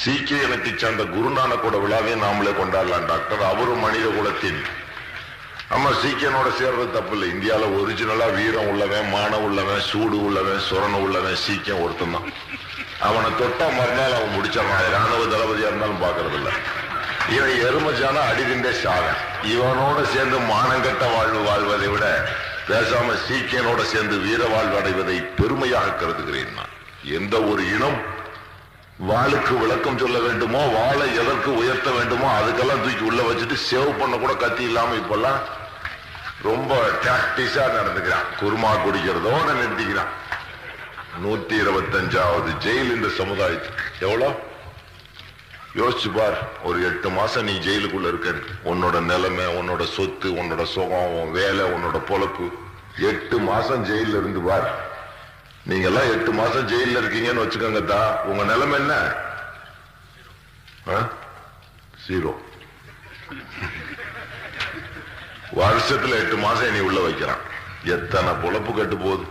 சீக்கிய இனத்தை சேர்ந்த குருநானக்கோட விழாவையும் நாமளே கொண்டாடலாம் டாக்டர். அவரும் மனித குலத்தின் நம்ம சீக்கியனோட சேர்றது தப்பு இல்லை. இந்தியாவில ஒரிஜினலா வீரம் உள்ளவன், மானம் உள்ளவன், சூடு உள்ளவன், சுரண உள்ளவன் சீக்கியம் ஒருத்தன் தான். அவனை தொட்டா மறுநாள் அவன் முடிச்சிடறான். ராணுவ தளபதியா இருந்தாலும் பாக்குறது இல்ல. இவன் எருமச்சானா அடிதிண்டே சாகன். இவனோட சேர்ந்து மானங்கட்ட வாழ்வு வாழ்வதை விட பேசாம சீக்கியனோட சேர்ந்து வீர வாழ்வு அடைவதை பெருமையாக கருதுகிறேன் நான். எந்த ஒரு இனம் வாளுக்கு விளக்கம் சொல்ல வேண்டுமோ, வாளை எதற்கு உயர்த்த வேண்டுமோ அதுக்கெல்லாம் தூக்கி உள்ள வச்சுட்டு சேவ் பண்ண கூட கத்தி இல்லாம இப்பெல்லாம் ரொம்ப டாக்டிஸா நடந்துக்கிறான். குருமா குடிக்கிறதோட நிறுத்திக்கிறான். 125வது ஜெயில் இந்த சமுதாயத்துக்கு. எவ்வளவு யோசிச்சு பார். ஒரு 8 மாசம் நீ ஜெயிலுக்குள்ள இருக்க. உன்னோட நிலைமை, உன்னோட சொத்து, உன்னோட சுகம், உன் வேலை, உன்னோட பொழப்பு. 8 மாசம் ஜெயில இருந்து பார். நீங்க எல்லாம் 8 மாசம் ஜெயில இருக்கீங்கன்னு வச்சுக்கோங்க. தான் உங்க நிலைமை என்ன? 0. வருஷத்துல 8 மாசம் நீ உள்ள வைக்கிறான். எத்தனை பொழப்பு கட்டு போகுது.